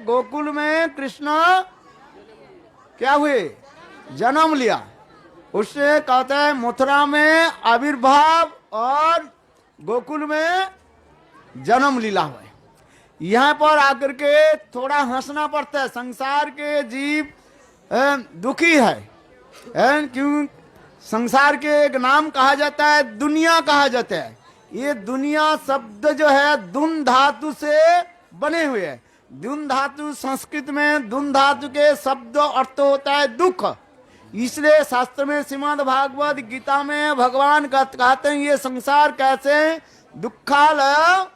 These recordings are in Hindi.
गोकुल में कृष्ण क्या हुए, जन्म लिया। उससे कहते हैं मथुरा में आविर्भाव और गोकुल में जन्म लीला हुआ। यहाँ पर आकर के थोड़ा हंसना पड़ता है। संसार के जीव दुखी है, क्यों? संसार के एक नाम कहा जाता है दुनिया कहा जाता है। ये दुनिया शब्द जो है दुन धातु से बने हुए हैं। दुन धातु संस्कृत में दुन धातु के शब्द अर्थ होता है दुख। इसलिए शास्त्र में श्रीमद् भागवत गीता में भगवान कहते हैं ये संसार कैसे दुखालय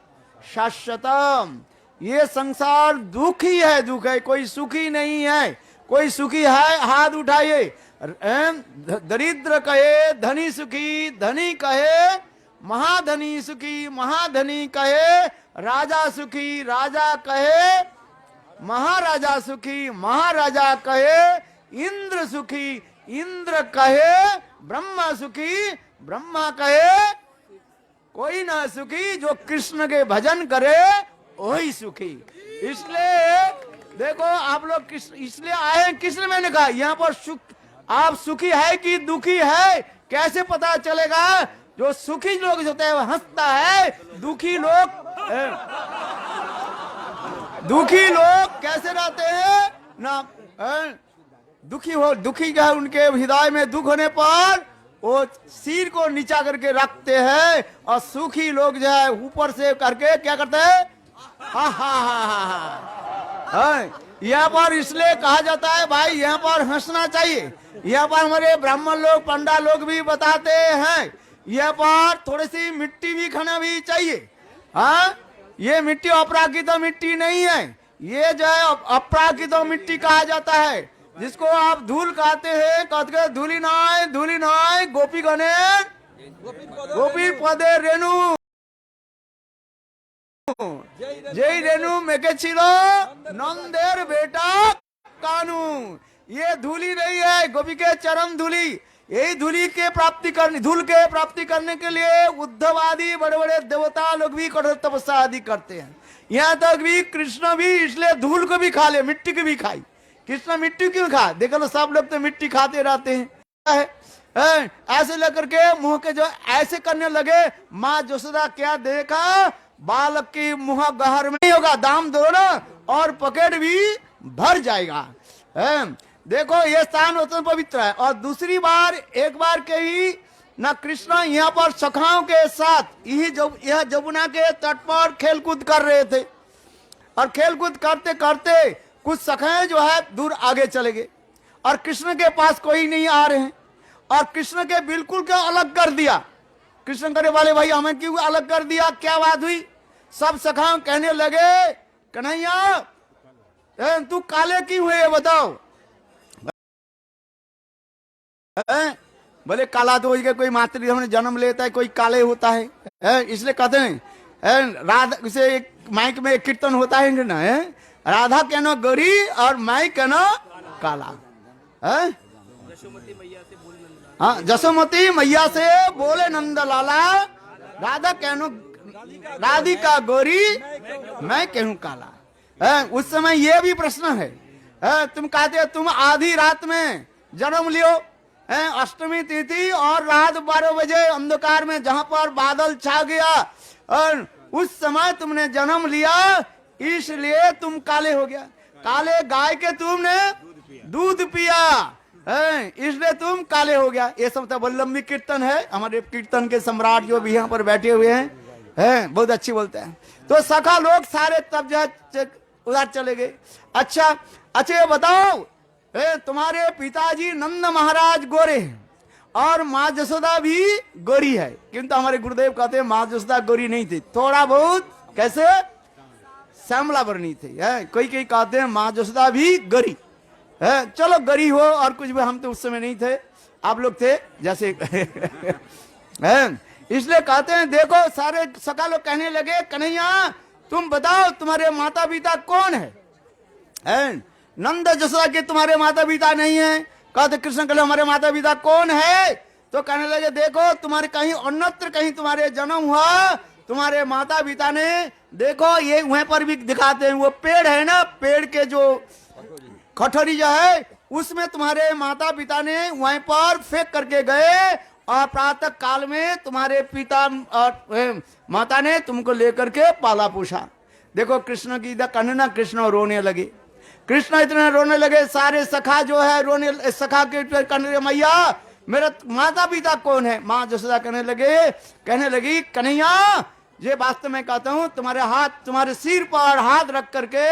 शाश्वतम, ये संसार दुख ही है, दुख है, कोई सुखी नहीं है। कोई सुखी है हाथ उठाइए। दरिद्र कहे धनी सुखी, धनी कहे महाधनी सुखी, महाधनी कहे राजा सुखी, राजा कहे महाराजा सुखी, महाराजा कहे इंद्र सुखी, इंद्र कहे ब्रह्मा सुखी, ब्रह्मा कहे कोई ना सुखी, जो कृष्ण के भजन करे वही सुखी। इसलिए देखो आप लोग इसलिए आए कृष्ण, मैंने कहा यहाँ पर सुख, आप सुखी है कि दुखी है कैसे पता चलेगा? जो सुखी लोग होते हैं वो हंसता है, दुखी लोग कैसे रहते हैं ना? दुखी जो है उनके हृदय में दुख होने पर वो सिर को नीचा करके रखते हैं, और सुखी लोग जो है ऊपर से करके क्या करते हैं? हा हा हा हा। यहाँ पर इसलिए कहा जाता है भाई यहाँ पर हंसना चाहिए। यहाँ पर हमारे ब्राह्मण लोग पंडा लोग भी बताते हैं यहाँ पर थोड़ी सी मिट्टी भी खाना भी चाहिए। हाँ, ये मिट्टी अपराकृत मिट्टी नहीं है, ये जो है अपराकृत मिट्टी कहा जाता है, जिसको आप धूल कहते हैं। कहते धूली नाय गोपी गणे गोपी पदे रेणु जय रेणु मेके छिलो नंदेर बेटा कानू। ये धूली नहीं है, गोपी के चरम धूली। यही धूल के प्राप्ति करने के लिए उद्धव आदि बड़े बड़े देवता लोग भी कठोर तपस्या आदि करते हैं। यहाँ तक भी कृष्ण भी इसलिए धूल को भी खा ले, मिट्टी को भी खाई। कृष्ण मिट्टी क्यों खा? देखो लो सब लोग तो मिट्टी खाते रहते हैं। ऐसे लेकर के मुंह के जो ऐसे करने लगे, माँ यशोदा क्या देखा, बालक की मुंह गहर में नहीं होगा, दाम दो ना और पकेट भी भर जाएगा। देखो ये स्थान अत्यंत पवित्र है। और दूसरी बार एक बार के ही ना कृष्ण यहाँ पर सखाओं के साथ यह जमुना के तट पर खेलकूद कर रहे थे, और खेलकूद करते करते कुछ सखाएं जो है दूर आगे चले गए, और कृष्ण के पास कोई नहीं आ रहे हैं, और कृष्ण के बिल्कुल क्या अलग कर दिया। कृष्ण करे वाले भाई हमें क्यों अलग कर दिया, क्या बात हुई? सब सखाएं कहने लगे कन्हैया तू काले क्यों हुए बताओ? बोले काला तो कोई मातृ हमने जन्म लेता है, कोई काले होता है। इसलिए कहते हैं राधा, इसे माइक में कीर्तन होता है ना, राधा कहना गरी और माई कहना काला। हाँ, जसोमती मैया से बोले नंद लाला, राधा कहनो राधिका गोरी मैं कहूँ काला। उस समय ये भी प्रश्न है, तुम कहते हो तुम आधी रात में जन्म लियो, अष्टमी तिथि और रात 12 बजे अंधकार में जहां पर बादल छा गया, और उस समय तुमने जन्म लिया, इसलिए तुम काले हो गया। काले गाय के तुमने दूध पिया, इसलिए तुम काले हो गया। ये सब तो लंबी कीर्तन है। हमारे कीर्तन के सम्राट जो भी यहाँ पर बैठे हुए हैं बहुत अच्छी बोलते हैं। तो सखा लोग सारे तब जो उधर चले गए। अच्छा ये बताओ, तुम्हारे पिताजी नंद महाराज गोरे हैं और माँ जसोदा भी गोरी है, किंतु हमारे गुरुदेव कहते हैं माँ जसोदा गोरी नहीं थी, थोड़ा बहुत कैसे श्यामला वर्णी थी। कोई कहते हैं माँ जसोदा भी गोरी है। चलो गरी हो और कुछ भी, हम तो उस समय नहीं थे, आप लोग थे जैसे इसलिए कहते हैं देखो सारे सका लोग कहने लगे कन्हैया तुम बताओ तुम्हारे माता पिता कौन है? नंद जसोदा के तुम्हारे माता पिता नहीं है। कहते कृष्ण कहले हमारे माता पिता कौन है? तो कहने लगे देखो तुम्हारे कहीं अन्यत्र कहीं तुम्हारे जन्म हुआ तुम्हारे माता पिता ने, देखो ये वहां पर भी दिखाते हैं, वो पेड़ है ना, पेड़ के जो कटोरी जो है उसमें तुम्हारे माता पिता ने वहीं पर फेंक करके गए, और प्रातः काल में तुम्हारे पिता और माता ने तुमको लेकर के पाला पोसा। देखो कृष्ण की कहने ना, कृष्ण रोने लगे, कृष्ण इतने रोने लगे, सारे सखा जो है रोने, सखा के कहने लगे मैया मेरा माता पिता कौन है। माँ जसोदा कहने लगी कन्हैया ये वास्तव में कहता हूँ, तुम्हारे हाथ, तुम्हारे सिर पर हाथ रख करके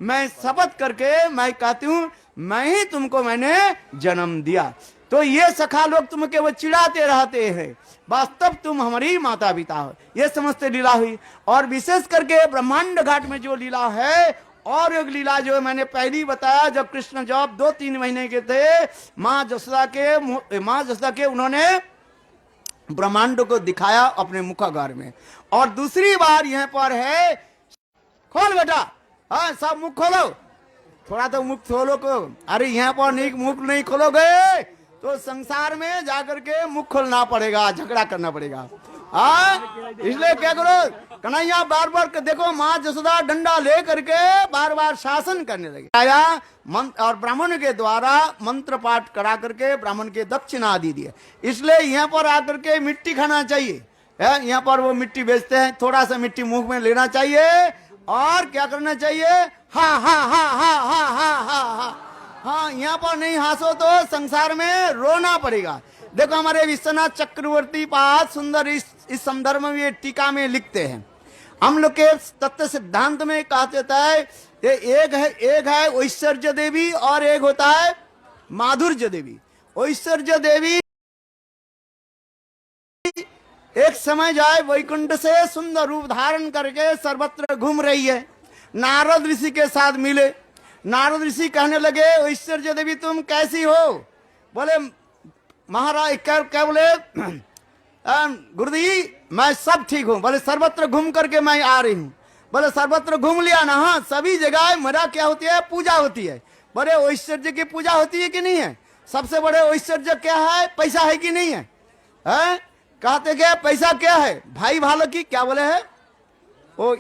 मैं शपथ करके मैं कहती हूँ मैं ही तुमको मैंने जन्म दिया। तो ये सखा लोग तुमके वो चिढ़ाते रहते हैं, वास्तव तुम हमारी माता पिता हो, ये समझते लीला हुई। और विशेष करके ब्रह्मांड घाट में जो लीला है, और एक लीला जो मैंने पहले बताया, जब कृष्ण जब 2-3 महीने के थे, माँ जसोदा के उन्होंने ब्रह्मांड को दिखाया अपने मुखागार में। और दूसरी बार यहाँ पर है, खोल बेटा, हाँ सब मुख खोलो, थोड़ा तो मुख खोलो को, अरे यहाँ पर नहीं मुख नहीं खोलोगे तो संसार में जाकर के मुख खोलना पड़ेगा, झगड़ा करना पड़ेगा। हाँ इसलिए क्या करो, कन्हैया बार बार देखो माँ जसोदा डंडा ले करके बार बार शासन करने लगे आया, और ब्राह्मण के द्वारा मंत्र पाठ करा करके ब्राह्मण के दक्षिणा दी दिए। इसलिए यहाँ पर आकर के मिट्टी खाना चाहिए, यहाँ पर वो मिट्टी बेचते हैं, थोड़ा सा मिट्टी मुंह में लेना चाहिए, और क्या करना चाहिए, हा हा हा हा हा हा हा हा। हाँ यहाँ पर नहीं हंसो तो संसार में रोना पड़ेगा। देखो हमारे विश्वनाथ चक्रवर्ती पाद सुंदर इस संदर्भ में ये टीका में लिखते हैं, हम लोग के तत्व सिद्धांत में कहा जाता है ये एक है ऐश्वर्य देवी और एक होता है माधुर्य देवी। ऐश्वर्य देवी एक समय जाए वैकुंठ से सुंदर रूप धारण करके सर्वत्र घूम रही है, नारद ऋषि के साथ मिले, नारद ऋषि कहने लगे ऐश्वर्य देवी तुम कैसी हो। बोले महाराज क्या बोले गुरुदेव मैं सब ठीक हूँ। बोले सर्वत्र घूम करके मैं आ रही हूँ। बोले सर्वत्र घूम लिया ना, हाँ सभी जगह मेरा क्या होती है, पूजा होती है। बोले ऐश्वर्य की पूजा होती है कि नहीं है, सबसे बड़े ऐश्वर्य क्या है, पैसा है कि नहीं है, है? कहते क्या पैसा क्या है, भाई भालो की क्या बोले है, ओ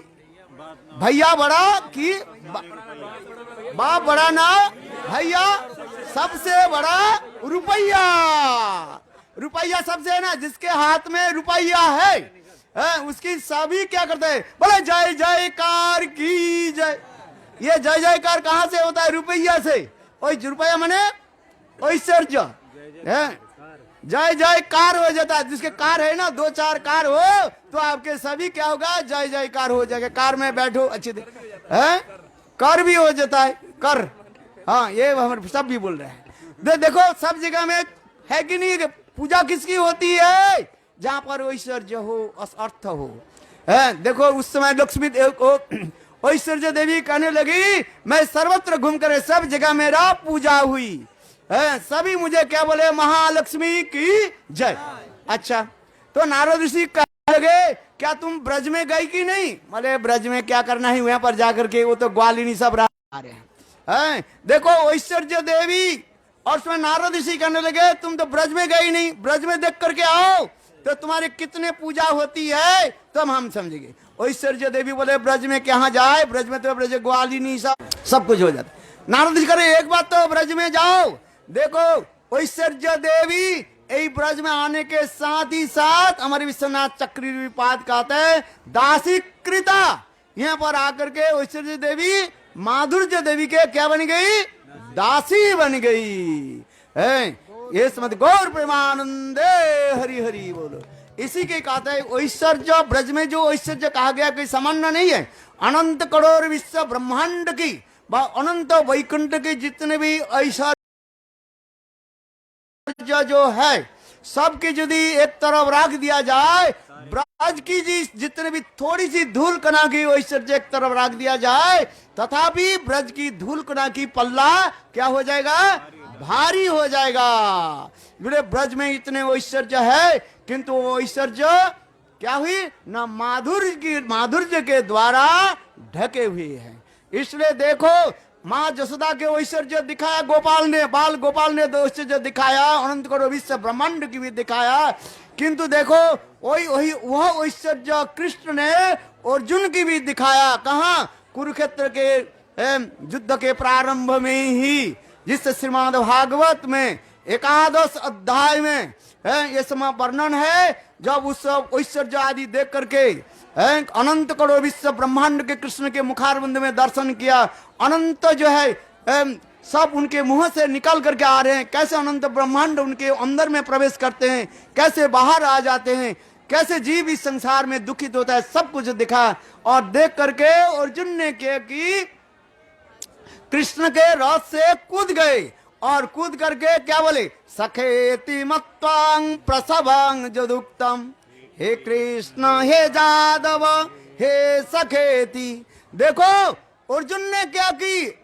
भैया बड़ा कि बाप बड़ा ना भैया, सबसे बड़ा रुपया, रुपया सबसे है ना, जिसके हाथ में रुपया है उसकी सभी क्या करते हैं, बोले जय जयकार की जय। ये जय जयकार कहाँ से होता है, रुपया से। और रुपया माने ऐश्वर्य है, जय जयकार हो जाता है, जिसके कार है ना, 2-4 कार हो तो आपके सभी क्या होगा, जय जयकार हो जाएगा। कार में बैठो अच्छे है, कर भी हो जाता है कर, हाँ ये हम सब भी बोल रहे हैं। देखो सब जगह में है कि नहीं, पूजा किसकी होती है, जहां पर ऐश्वर्य हो, अर्थ हो, है? देखो उस समय लक्ष्मी ऐश्वर्य देवी कहने लगी मैं सर्वत्र घूम कर सब जगह मेरा पूजा हुई है, सभी मुझे क्या बोले, महालक्ष्मी की जय। अच्छा तो नारद ऋषि कहने लगे क्या तुम ब्रज में गई कि नहीं। बोले ब्रज में क्या करना है, वहां पर जाकर के वो तो ग्वालिनी सब रहा रहे हैं। देखो ऐश्वर्य देवी और उसमें नारद ऋषि कहने लगे तुम तो ब्रज में गई नहीं, ब्रज में देख करके आओ तो तुम्हारे कितने पूजा होती है तब हम समझेंगे। ऐश्वर्य देवी बोले ब्रज में कहाँ जाए, ब्रज में तो ब्रज ग्वालिनी सब कुछ हो जाता। नारद ऋषि करे एक बात तो ब्रज में जाओ, देखो ऐश्वर्य देवी यही ब्रज में आने के साथ ही साथ हमारे विश्वनाथ चक्रवर्ती कहते हैं दासी कृता, यहाँ पर आकर के ऐश्वर्य देवी माधुर्य देवी के क्या बन गई, दासी बन गई है। ये समझ गौर प्रेमानंदे हरि हरि बोलो। इसी के कहते हैं ऐश्वर्य, ब्रज में जो ऐश्वर्य कहा गया कोई सामान्य नहीं है, अनंत करोड़ विश्व ब्रह्मांड की अनंत वैकुंठ के जितने भी ऐश्वर्य जो है सबकी यदि एक तरफ रख दिया जाए, ब्रज की जितने भी थोड़ी सी धूल कणा की ऐश्वर्य एक तरफ रख दिया जाए, तथापि ब्रज की धूल कणा की पल्ला क्या हो जाएगा, भारी हो जाएगा। ब्रज में इतने ऐश्वर्य है किंतु वो ऐश्वर्य क्या हुई ना, माधुर्य के द्वारा ढके हुए हैं। इसलिए देखो माँ जसोदा के ऐश्वर्य दिखाया गोपाल ने, बाल गोपाल ने ऐश्वर्य दिखाया, अनंत करोड़ विश्व ब्रह्मांड की भी दिखाया। किंतु देखो वह ऐश्वर्य कृष्ण ने अर्जुन की भी दिखाया। कहाँ? कुरुक्षेत्र के युद्ध के प्रारंभ में ही, जिस श्रीमद् भागवत में एकादश अध्याय में ये समय वर्णन है। जब उस ऐश्वर्य आदि देख करके अनंत करोड़ विश्व ब्रह्मांड के कृष्ण के मुखारविंद में दर्शन किया, अनंत जो है सब उनके मुंह से निकल करके आ रहे हैं। कैसे अनंत ब्रह्मांड उनके अंदर में प्रवेश करते हैं, कैसे बाहर आ जाते हैं, कैसे जीव इस संसार में दुखित होता है, सब कुछ दिखा। और देख करके अर्जुन ने किया कि कृष्ण के रथ से कूद गए और कूद करके क्या बोले? सखेति मत्वां प्रसवं जदुक्तम, हे कृष्ण हे जादव हे सखेति। देखो अर्जुन ने क्या की,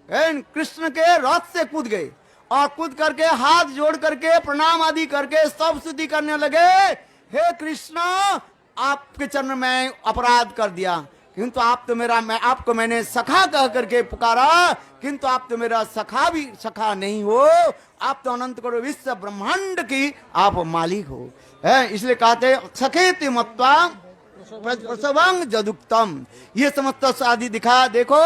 कृष्ण के रथ से कूद गए और कूद करके हाथ जोड़ करके प्रणाम आदि करके सब स्तुति करने लगे। हे कृष्ण, आपके चरण में अपराध कर दिया, किंतु आप तो मेरा, मैं आपको मैंने सखा कह करके पुकारा, किंतु आप तो मेरा सखा भी सखा नहीं हो, आप तो अनंत करोड़ विश्व ब्रह्मांड की आप मालिक हो। इसलिए कहते सखेति मत्वा प्रसवं जदुक्तम, ये समस्त आदि दिखा। देखो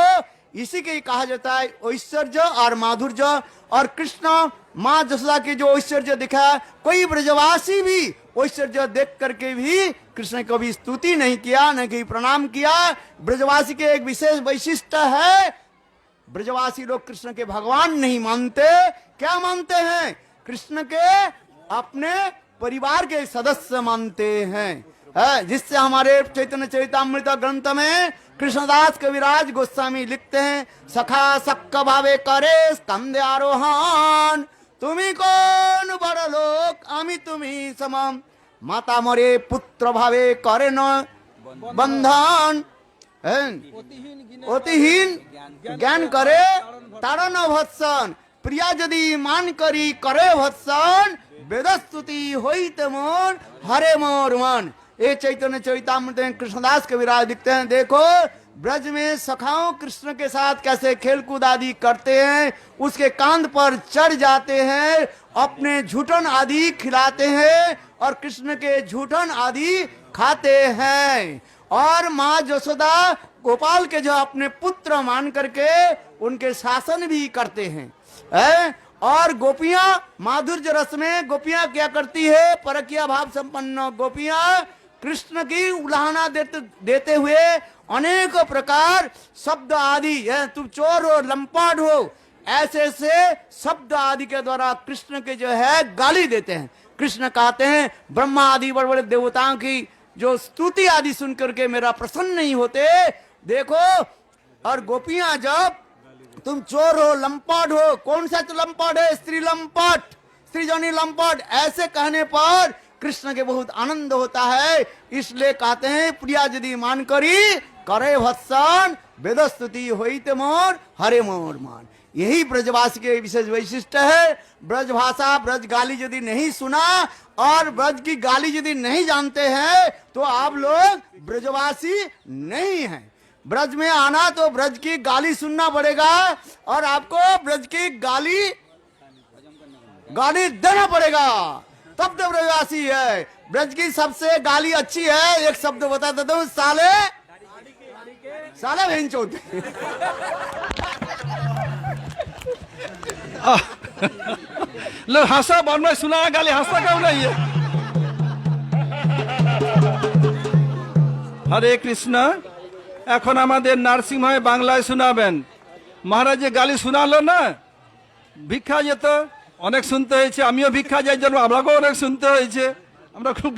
इसी के कहा जाता है ऐश्वर्य और माधुर्य। और कृष्ण माँ जसोदा के जो ऐश्वर्य दिखा, कोई ब्रजवासी भी ऐश्वर्य देख करके भी कृष्ण को भी स्तुति नहीं किया, न कि प्रणाम किया। ब्रजवासी के एक विशेष वैशिष्ट्य है, ब्रजवासी लोग कृष्ण के भगवान नहीं मानते। क्या मानते हैं? कृष्ण के अपने परिवार के सदस्य मानते हैं। जिससे हमारे चैतन्य चरितामृत ग्रंथ में कृष्णदास कविराज गोस्वामी लिखते हैं, सखा सक्क भावे करे स्कंदे आरोहण, तुम्ही कोन बड़ लोक आमी तुम्ही समम, माता मरे पुत्र भावे करे न बंधन, अतिहीन ज्ञान करे तारण भत्सन, प्रिया यदि मान करी करे भत्सन, वेदस्तुति होइत मोर हरे मोर मन। ये चैतन्य चरितामृत में कृष्णदास कविराज लिखते हैं। देखो ब्रज में सखाओं कृष्ण के साथ कैसे खेलकूद आदि करते हैं, उसके कांध पर चढ़ जाते हैं, अपने झूठन आदि खिलाते हैं और कृष्ण के झूठन आदि खाते हैं। और माँ जसोदा गोपाल के जो अपने पुत्र मान करके उनके शासन भी करते हैं। और गोपियां माधुर्य रस में गोपियां क्या करती है? परकिया भाव संपन्न गोपियां कृष्ण की उलाहना देते हुए अनेक प्रकार शब्द आदि, तुम चोर हो, लंपाड हो, ऐसे ऐसे शब्द आदि के द्वारा कृष्ण के जो है गाली देते हैं। कृष्ण कहते हैं ब्रह्मा आदि बड़े बड़े देवताओं की जो स्तुति आदि सुनकर के मेरा प्रसन्न नहीं होते। देखो, और गोपियां जब तुम चोर हो, लंपाड हो, कौन सा तो लंपाड है? स्त्री लंपट, स्त्री जनी लंपट, ऐसे कहने पर कृष्ण के बहुत आनंद होता है। इसलिए कहते हैं प्रिया यदि मान करी करे भत्सन, वेद स्तुति होइते मोर हरे मोर मान। यही ब्रजवासी के विशेष वैशिष्ट है। ब्रज भाषा, ब्रज गाली यदि नहीं सुना और ब्रज की गाली यदि नहीं जानते हैं तो आप लोग ब्रजवासी नहीं हैं। ब्रज में आना तो ब्रज की गाली सुनना पड़ेगा और आपको ब्रज की गाली देना पड़ेगा, तब तो ब्रजवासी है। ब्रज की सबसे गाली अच्छी है, एक शब्द बता देता हूँ, साले साले भेंचोद। लो हंसा बाद में सुना गाली, हंसा क्यों नहीं है? हरे कृष्ण। এখন আমাদের নার্সিংহোমে বাংলায় শোনাবেন। মহারাজ যে গালি শোনালো না, ভিক্ষা যেত অনেক শুনতে হয়েছে, আমিও ভিক্ষা যাই জন্য আপনাকেও অনেক শুনতে হয়েছে। আমরা খুব